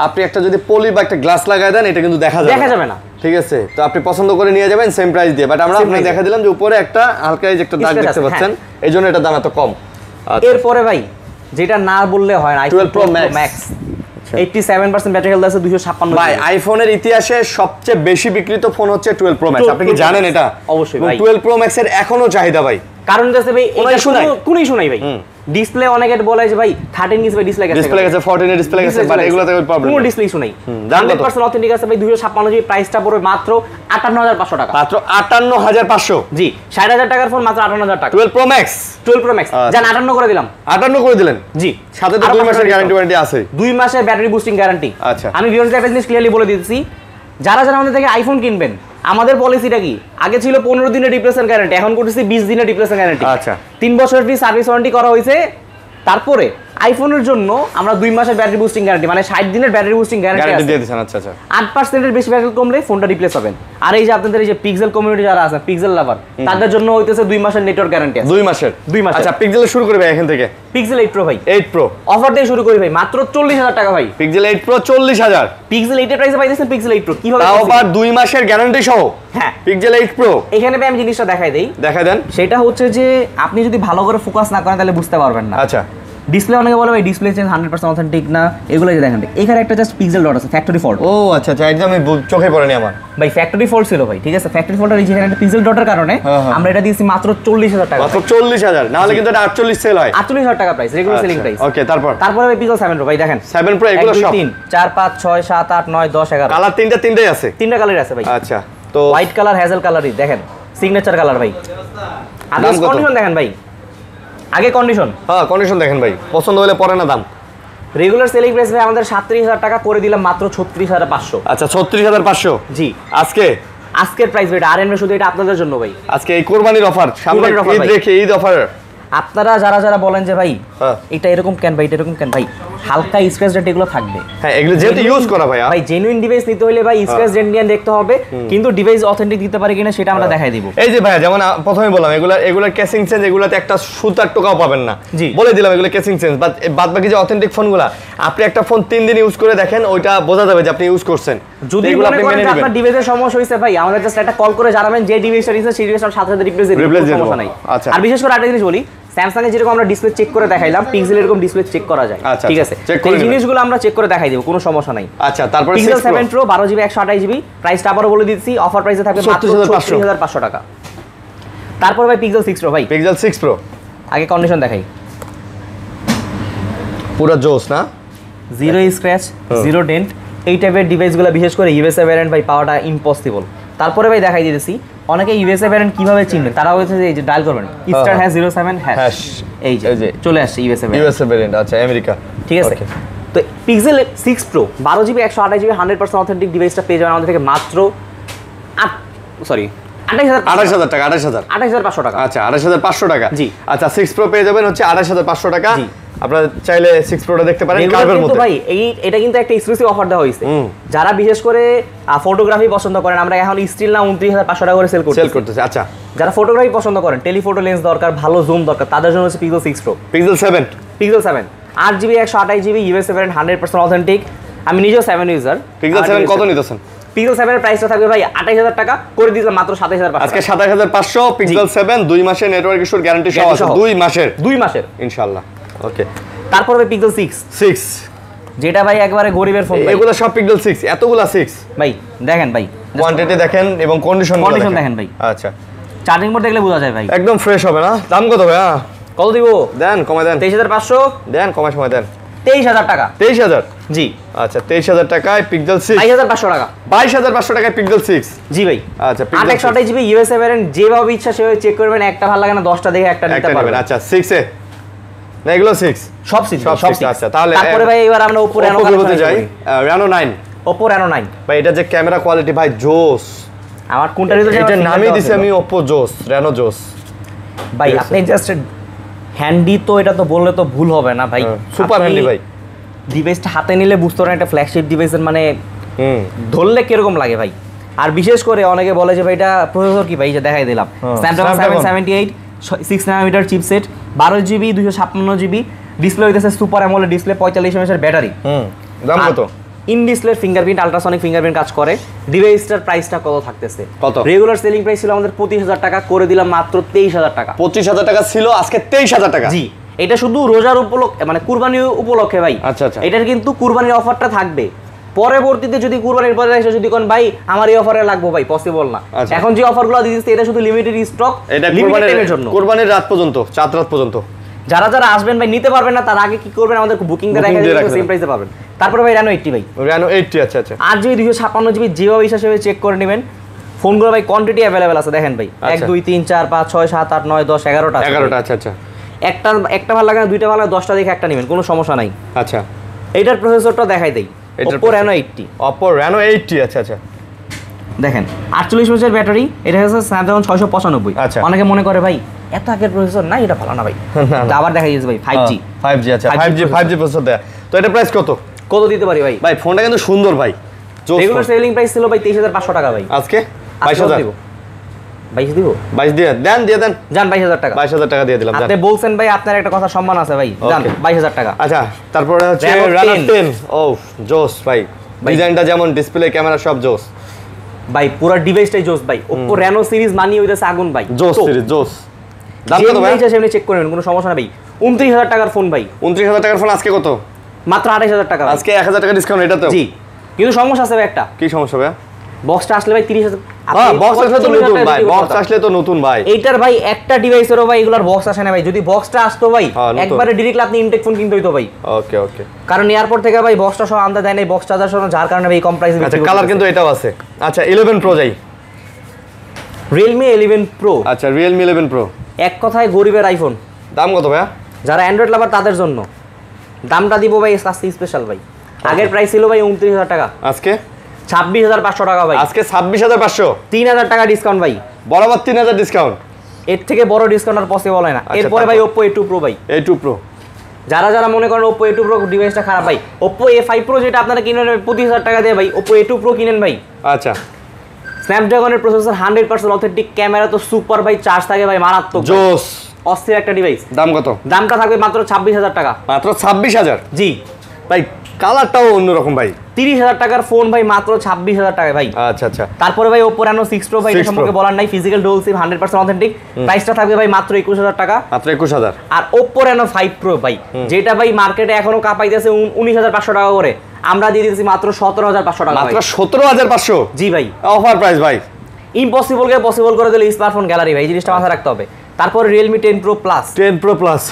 আপনি একটা যদি পলি বা একটা গ্লাস লাগায় দেন, এটা কিন্তু দেখা যাবে না। ঠিক আছে, তো আপনি পছন্দ করে নিয়ে যাবেন সেম প্রাইস দিয়ে, বাট আমরা আপনাকে দেখা দিলাম যে উপরে একটা হালকা এই যে একটা দাগ দেখতে পাচ্ছেন, এইজন্য এটা দাম এত কম।
এরপরে ভাই যেটা না বললে হয় না, iPhone 12 pro max 87% battery health আছে, 256
ভাই। আইফোনের ইতিহাসে সবচেয়ে বেশি বিক্রিত ফোন হচ্ছে 12 প্রো ম্যাক্স, আপনি কি জানেন এটা?
অবশ্যই ভাই।
12 প্রো ম্যাক্স এর এখনো চাহিদা ভাই,
কারণ হচ্ছে ভাই কোনো ইস্যু নাই ভাই। ডিসপ্লে অনেকে বলে যে ভাই 13 ইঞ্চি ভাই ডিসপ্লে গেছে
14 এর ডিসপ্লে গেছে, বাট এগুলোতে কোনো প্রবলেম
কোনো ডিসপ্লে ইস্যু নাই। 100% অথেন্টিক আছে ভাই। 256 জিবি প্রাইসটা পড়বে মাত্র 58500 টাকা।
মাত্র 58500?
জি, 60000 টাকার ফোন মাত্র 58000 টাকা।
12 প্রো ম্যাক্স জান
58 করে দিলাম।
58 করে দিলেন?
জি,
সাথে তো 2 মাসের গ্যারান্টি ওয়ারেন্টি আছে।
2 মাসের ব্যাটারি বুস্টিং গ্যারান্টি।
আচ্ছা,
আমি ভিউয়ার্সদের একটা জিনিস ক্লিয়ারলি বলে দিতেছি, যারা আমাদের থেকে আইফোন কিনবেন, আমাদের পলিসিটা কি, আগে ছিল 15 দিনের রিপ্লেসমেন্ট গ্যারান্টি, এখন করতেছি 20 দিনের রিপ্লেসমেন্ট গ্যারান্টি।
আচ্ছা,
3 বছরের ফ্রি সার্ভিস ওয়ারেন্টি করা হয়েছে, তারপরে আইফোনের জন্য আমরা 2 মাসের ব্যাটারি বুস্টিং গ্যারান্টি, মানে 60 দিনের ব্যাটারি বুস্টিং গ্যারান্টি
দিয়ে দিচ্ছেন। আচ্ছা আচ্ছা,
8% এর বেশি ব্যাটারি কমলে ফোনটা রিপ্লেস হবেন। আর এই যে আপনাদের এই যে পিক্সেল কমিউনিটি যারা আছে, পিক্সেল লাভার, তাদের জন্য হইতেছে 2 মাসের নেটওয়ার্ক গ্যারান্টি আছে।
2 মাসের। আচ্ছা, পিক্সেল শুরু করবে এখান থেকে।
পিক্সেল 8 প্রো ভাই,
8 প্রো
অফার দিয়ে শুরু করি ভাই, মাত্র 40000 টাকা ভাই।
পিক্সেল 8 প্রো 40000,
পিক্সেল 8 এর প্রাইসে পাইতেছেন পিক্সেল 8 প্রো কিভাবে?
তাও আবার 2 মাসের গ্যারান্টি সহ।
হ্যাঁ,
পিক্সেল 8 প্রো।
এখানে ভাই আমি জিনিসটা দেখাই দেই,
দেখাই দেন।
সেটা হচ্ছে যে আপনি যদি ভালো করে ফোকাস না করেন তাহলে বুঝতে পারবেন না।
আচ্ছা,
ডিসপ্লে অনেকে বলে ভাই ডিসপ্লে চেঞ্জ 100% অথেন্টিক না, এগুলো যে দেখেন এখানে একটা জাস্ট পিক্সেল ডট আছে, ফ্যাক্টরি ফল্ট।
ও আচ্ছা আচ্ছা, একদম চোখে পড়েনি আমার
ভাই, ফ্যাক্টরি ফল্ট ছিল ভাই, ঠিক আছে? ফ্যাক্টরি ফল্ট আর এই যেখানে একটা পিক্সেল ডটের কারণে আমরা এটা দিয়েছি মাত্র 40000 টাকা।
মাত্র 40000, না হলে কিন্তু এটা 48 সেল হয়।
48000 টাকা প্রাইস, রেগুলার সেলিং প্রাইস।
ওকে, তারপরে
ভাই পিক্সেল 7 প্রো ভাই, দেখেন
7 প্রো এগুলো সব
3 4 5 6 7 8 9 10 11
কালার তিনটাই আছে,
তিনটা কালার আছে ভাই।
আচ্ছা, তো
হোয়াইট কালার, হ্যাজেল কালারই দেখেন, সিগনেচার কালার ভাই। আগে কন্ডিশন দেখেন ভাই, আগে কন্ডিশন।
হ্যাঁ, কন্ডিশন দেখেন ভাই, পছন্দ হলে পরে না দাম।
রেগুলার সেলিং প্রাইস ভাই আমাদের 37000 টাকা করে দিলাম মাত্র 36500।
আচ্ছা, 36500।
জি, আজকের প্রাইস ভাই, আর এমনি শুধু এটা আপনাদের জন্য ভাই,
আজকে এই কোরবানির অফার, সামনে ঈদ রেখে ঈদ অফার।
আপনারা যারা বলেন যে ভাই এটা এরকম কেন ভাই, এটা এরকম কেন ভাই, হালকা স্ক্র্যাচ ডেন্ট এগুলো থাকবে।
হ্যাঁ, এগুলো যেহেতু ইউজ করা ভাই
জেনুইন ডিভাইস নিতে হলে ভাই স্ক্র্যাচ ডেন্ট নিয়ে দেখতে হবে, কিন্তু ডিভাইস অথেন্টিক দিতে পারে কিনা সেটা আমরা দেখাই দিব।
এই যে ভাই, যেমন প্রথমে বললাম এগুলা কেসিং চেঞ্জ, এগুলাতে একটা সুতার টোকাও পাবেন না। বলে দিলাম এগুলো কেসিং চেঞ্জ, বাদ বাকি যে অথেন্টিক ফোনগুলা আপনি একটা ফোন 3 দিন ইউজ করে দেখেন, ওইটা বোঝা যাবে যে আপনি ইউজ করছেন।
যদি মনে করেন যে আপনার ডিভাইসের সমস্যা হইছে ভাই, আমাদের জাস্ট একটা কল করে জানাবেন যে ডিভাইসটা নিছে সেই ডিভাইসটার সাথে সাথে রিপ্লেস দিতে সমস্যা নাই। আর বিশেষ করে একটা জিনিস বলি, স্যামসাং এ যেরকম আমরা ডিসপ্লে চেক করে দেখাইলাম, পিক্সেল এরকম ডিসপ্লে চেক করা যায়, ঠিক আছে? এই জিনিসগুলো আমরা চেক করে দেখাই দেব, কোনো সমস্যা নাই।
আচ্ছা, তারপর
পিক্সেল 7 প্রো 12GB 128GB, প্রাইসটা আবারো বলে দিচ্ছি, অফার প্রাইসে থাকবে মাত্র 36500 টাকা। তারপর ভাই পিক্সেল 6 প্রো ভাই,
পিক্সেল 6 প্রো
আগে কন্ডিশন দেখাই,
পুরো জোস না,
জিরো স্ক্র্যাচ, জিরো ডেন্ট। এই টাইপের ডিভাইসগুলো বিশেষ করে ইউএসএ ভ্যারিয়েন্ট ভাই পাওয়াটা ইম্পসিবল। তারপরে ভাই দেখাই দিতেছি অনেকে ইউএসএ ভ্যারিয়েন্ট কিভাবে চিনবেন, তারা হচ্ছে যে এই যে ডায়াল করবেন স্টার হ্যাশ 07 হ্যাশ, এই যে চলে আসছে ইউএসএ
ভ্যারিয়েন্ট। আচ্ছা, আমেরিকা,
ঠিক আছে? তো pixel 6 pro 12GB 128GB 100% authentic ডিভাইসটা পেয়ে যাবেন আমাদের থেকে মাত্র 28500 টাকা। 28500 টাকা।
আচ্ছা, 28500 টাকা।
জি,
আচ্ছা, 6 প্রো পেয়ে যাবেন হচ্ছে 28500 টাকা। আপনারা চাইলে 6 প্রোটা দেখতে পারেন কার্ভের মধ্যে।
ভাই এটা কিন্তু একটা এক্সক্লুসিভ অফার দেওয়া হয়েছে, যারা বিশেষ করে ফটোগ্রাফি পছন্দ করেন, আমরা এখন স্টিল না 29500 টাকা করে সেল করতেছি।
আচ্ছা,
যারা ফটোগ্রাফি পছন্দ করেন, টেলিফটো লেন্স দরকার, ভালো জুম দরকার, তাদের জন্য হচ্ছে pixel 6 pro.
Pixel 7
8GB 128GB USA variant 100% authentic. আমি নিজেও 7 ইউজার।
পিক্সেল 7 কত নিতেছেন?
পিক্সেল 7 এর প্রাইসটা থাকবে ভাই 28000 টাকা, করে দিলাম মাত্র 27500।
আজকে 27500। পিক্সেল 7 2 মাসের নেটওয়ার্ক ইস্যুর গ্যারান্টি সহ আছে, 2 মাসের ইনশাআল্লাহ। ওকে,
তারপর হবে পিক্সেল 6, যেটা ভাই একবারে গরিবের ফোন।
এগুলো সব পিক্সেল 6, এতগুলা 6
ভাই দেখেন ভাই,
কোয়ান্টিটি দেখেন এবং কন্ডিশন
দেখেন ভাই।
আচ্ছা,
চার্জিং মোড দেখলে বোঝা যায় ভাই, একদম
ফ্রেশ হবে না? দাম কত ভাই? কত দিব? দেন, কমায় দেন।
23500
দেন, কমায় সময় দেন।
23000 টাকা।
23000?
জি।
আচ্ছা, 23000 টাকায় পিক্সেল 6।
22500 টাকা।
22500 টাকায় পিক্সেল 6।
জি ভাই।
আচ্ছা,
828GB ইউএসএ ভ্যারিয়েন্ট, যেভাবে ইচ্ছা সেভাবে চেক করবেন, একটা ভালো লাগে না 10টা দেখে একটা নিতে পারবেন।
আচ্ছা, 6 এ না, এগুলো 6
সব 6।
আচ্ছা, তাহলে
তারপরে ভাই এবার আমরা Oppo Reno
বলতে যাই। Reno 9,
Oppo Reno 9
ভাই, এটা যে ক্যামেরা কোয়ালিটি ভাই জোস।
আমার কোনটা রিজল্ট,
এটা নামই দিছি আমি Oppo জোস, Reno জোস
ভাই। আপনি জাস্ট হ্যান্ডি, তো এটা তো বললে তো ভুল হবে না ভাই,
সুপার হ্যান্ডি ভাই।
ডিভাইসটা হাতে নিলে বুঝতে পারেন একটা ফ্ল্যাগশিপ ডিভাইসের মানে ধরলে কিরকম লাগে ভাই। আর বিশেষ করে অনেকে বলে যে ভাই এটা প্রসেসর কি ভাই, যে দেখাই দিলাম Snapdragon 778 6 nanometer চিপসেট, 12GB 256GB, ডিসপ্লে হইতেছে super AMOLED display, 45 mAh battery.
দাম কত?
In display fingerprint, ultrasonic fingerprint কাজ করে। ডিভাইসটার প্রাইসটা কত থাকতেছে?
কত?
রেগুলার সেলিং প্রাইস ছিল আমাদের 25000 টাকা, করে দিলাম মাত্র 23000 টাকা।
25000 টাকা ছিল, আজকে 23000 টাকা।
জি, এটা শুধু রোজার উপলক্ষে, মানে কুরবানি উপলক্ষে ভাই।
আচ্ছা আচ্ছা,
এটার কিন্তু কুরবানির অফারটা থাকবে। পরবর্তীতে যদি কুরবানির পরে এসে যদি কোন ভাই আমার এই অফারে লাগবে, ভাই পসিবল না। এখন যে অফারগুলো দিতেছে এটা শুধু লিমিটেড স্টক,
এটা কুরবানির জন্য, কুরবানির রাত পর্যন্ত, চাঁদ রাত পর্যন্ত।
যারা আসবেন ভাই নিতে পারবেন না, তার আগে কি করবেন, আমাদের বুকিং দিয়ে রাখা সেম প্রাইসে পাবেন। তারপরে ভাই Reno 80 ভাই,
Reno 80। আচ্ছা আচ্ছা,
8GB 256GB, যেভাবে হিসাবে চেক করে নেবেন। ফোনগুলো ভাই কোয়ান্টিটি अवेलेबल আছে, দেখেন ভাই 1 2 3 4 5 6 7 8 9 10 11টা। আচ্ছা আচ্ছা, একটা ভালো লাগে না, দুইটা ভালো লাগে, 10টা দেখে একটা নেবেন, কোনো সমস্যা নাই।
আচ্ছা,
এইটার প্রসেসরটা দেখাই দেই, Oppo Reno 80।
Oppo Reno 80। আচ্ছা আচ্ছা,
দেখেন 48 mAh ব্যাটারি, এটা হচ্ছে Snapdragon 695।
আচ্ছা,
অনেকে মনে করে ভাই এত আগের প্রসেসর না, এটা ভালো না ভাই। আবার দেখা যাচ্ছে ভাই 5G
5G আচ্ছা 5G প্রসেসর দেয়া। তো এটা প্রাইস কত
দিতে পারি ভাই?
ভাই ফোনটা কিন্তু সুন্দর ভাই।
রেগুলার সেলিং প্রাইস ছিল ভাই 23500 টাকা ভাই।
আজকে 22000
দিব। 22 দিব?
22 দিয়ে দেন
জান 22000 টাকা।
22000 টাকা দিয়ে দিলাম।
আপনি বলছেন ভাই আপনার একটা কথা সম্মান আছে ভাই। জান 22000 টাকা।
আচ্ছা তারপরে হচ্ছে Reno 10 ও জোস ভাই। ডিজাইনটা যেমন ডিসপ্লে ক্যামেরা সব জোস
ভাই, পুরো ডিভাইসটাই জোস ভাই। Oppo Reno সিরিজ মানি হইতাছে আগুন ভাই।
জোস সিরিজ জোস। দাম কত ভাই?
সেমনি চেক করে নেন, কোনো সমস্যা না ভাই। 29000 টাকার ফোন ভাই।
29000 টাকার ফোন আজকে কত?
মাত্র 28000 টাকা।
আজকে 1000 টাকা ডিসকাউন্ট এটা তো?
জি, কিন্তু সমস্যা আছে ভাই একটা।
কি সমস্যা ভাই?
বক্সটা আসলে ভাই 30000।
বক্স আসলে তো নতুন ভাই, বক্স আসলে তো নতুন ভাই।
এইটার ভাই একটা ডিভাইসেরও ভাই এগুলার বক্স আসে না ভাই। যদি বক্সটা আসতো ভাই একবারে ডাইরেক্ট আপনি ইনটেক ফোন কিনতে হইতো ভাই।
ওকে
কারণ এয়ারপোর্ট থেকে ভাই বক্সটা সব আনতে দেয় না, বক্স চার্জার সহ, যার কারণে ভাই কম প্রাইসে।
আচ্ছা কালার কিন্তু এটাও আছে। আচ্ছা 11 প্রো যাই।
Realme 11 Pro।
আচ্ছা Realme 11 Pro
এক কথায় গরিবের আইফোন।
দাম কত ভাই?
যারা অ্যান্ড্রয়েড লাভার তাদের জন্য দামটা দিব ভাই আজকে স্পেশাল ভাই। আগের প্রাইস ছিল ভাই 29000 টাকা,
আজকে
26500 টাকা ভাই।
আজকে 26500।
3000 টাকা ডিসকাউন্ট ভাই।
বরাবর 3000 ডিসকাউন্ট।
এর থেকে বড় ডিসকাউন্ট আর পসিবল হয় না। এরপরে ভাই Oppo A2 Pro ভাই।
A2 Pro
যারা মনে করেন Oppo A2 Pro ডিভাইসটা খারাপ ভাই, Oppo A5 Pro যেটা আপনারা কিনেন 25000 টাকা দিয়ে ভাই, Oppo A2 Pro কিনেন ভাই।
আচ্ছা
স্ন্যাপড্রাগনের প্রসেসর 100% অথেন্টিক, ক্যামেরা তো সুপার ভাই, চার্জ থাকে ভাই মারাত্মক
জোস,
অস্থির একটা ডিভাইস।
দাম কত?
দামটা থাকবে মাত্র 26000 টাকা।
মাত্র 26000?
জি
ভাই কালারটাও অন্যরকম ভাই।
30000 টাকার ফোন ভাই মাত্র 26000 টাকা ভাই।
আচ্ছা
তারপরে ভাই Oppo Reno 6 Pro ভাই, এটা সম্পর্কে বলার নাই। ফিজিক্যাল ডুয়াল সিম 100% অথেন্টিক, প্রাইসটা থাকবে ভাই মাত্র 21000 টাকা।
মাত্র 21000।
আর Oppo Reno 5 Pro ভাই, যেটা ভাই মার্কেটে এখনো কাপাইতেছে 19500 টাকা করে, আমরা দিয়ে দিতেছি মাত্র 17500 টাকা।
মাত্র 17500?
জি ভাই,
অফার প্রাইস ভাই।
ইম্পসিবল কে পসিবল করে দিলে স্মার্টফোন গ্যালারি ভাই, এই জিনিসটা মাথায় রাখতে হবে। তারপর Realme 10 Pro Plus।
10 Pro Plus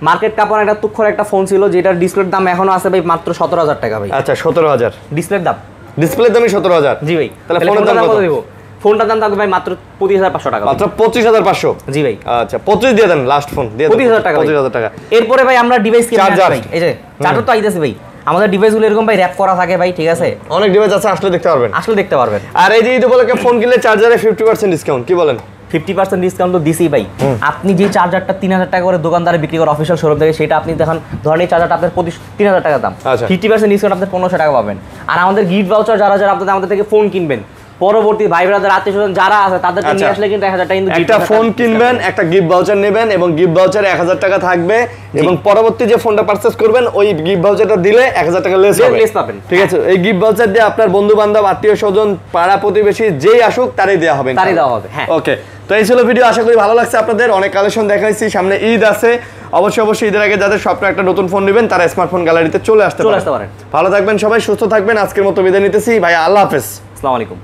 market কাপার একটা তুক্ষর একটা ফোন ছিল, যেটার ডিসপ্লের দাম এখনো আছে ভাই মাত্র 17000 টাকা ভাই।
আচ্ছা 17000
ডিসপ্লের দাম?
ডিসপ্লের দামই 17000?
জি ভাই।
তাহলে ফোনের দাম কত
দেব? ফোনটার দাম থাকবে ভাই মাত্র 25500 টাকা।
মাত্র 25500?
জি ভাই।
আচ্ছা 25 দিয়ে দেন, লাস্ট ফোন দিয়ে দেন
25000 টাকা।
25000 টাকা।
এরপরে ভাই আমরা ডিভাইস কিনে
চার্জার
ভাই, এই যে চার্জার তো আইতেছে ভাই। আমাদের ডিভাইসগুলো এরকম ভাই র‍্যাপ করা থাকে ভাই, ঠিক আছে?
অনেক ডিভাইস আছে, আসলে দেখতে পারবেন।
আসলে দেখতে পারবেন।
আর এই যে ঈদ উপলক্ষে ফোন কিনলে চার্জারে 50% ডিসকাউন্ট, কি বলেন?
50% ডিসকাউন্ট তো দিছি ভাই। আপনি যে চার্জারটা 3000 টাকা করে দোকানদারে বিক্রি করে অফিশিয়াল শোরুম থেকে, সেটা আপনি দেখেন ধরেন এই চার্জারটা আপনার 3000 টাকা দাম, 50% ডিসকাউন্ট আপনি 1500 টাকা পাবেন। আর আমাদের গিফট ভাউচার যারা আপনাদের আমাদের থেকে ফোন কিনবেন, পরবর্তী ভাই ব্রাদার আত্মীয়স্বজন যারা আছে তাদেরকে নিয়ে আসলে কিন্তু 1000 টাকা কিন্তু
একটা ফোন কিনবেন, একটা গিফট ভাউচার নেবেন, এবং গিফট ভাউচারে 1000 টাকা থাকবে, এবং পরবর্তী যে ফোনটা পারচেজ করবেন ওই গিফট ভাউচারটা দিলে 1000 টাকা লেস
পাবেন।
ঠিক আছে? এই গিফট ভাউচার দিয়ে আপনার বন্ধু বান্ধব, আত্মীয় স্বজন, পাড়া প্রতিবেশী যেই আসুক তারই দেওয়া হবে।
হ্যাঁ
ওকে, তো এই ছিল ভিডিও। আশা করি ভালো লাগছে আপনাদের। অনেক কালেকশন দেখাইছি, সামনে ঈদ আছে। অবশ্যই ঈদের আগে যাদের স্বপ্ন একটা নতুন ফোন নেবেন তারা স্মার্টফোন গ্যালারিতে চলে আসতে পারেন। ভালো থাকবেন সবাই, সুস্থ থাকবেন। আজকের মতো বিদায় নিতেছি ভাই, আল্লাহ হাফেজ।
আসসালামু আলাইকুম।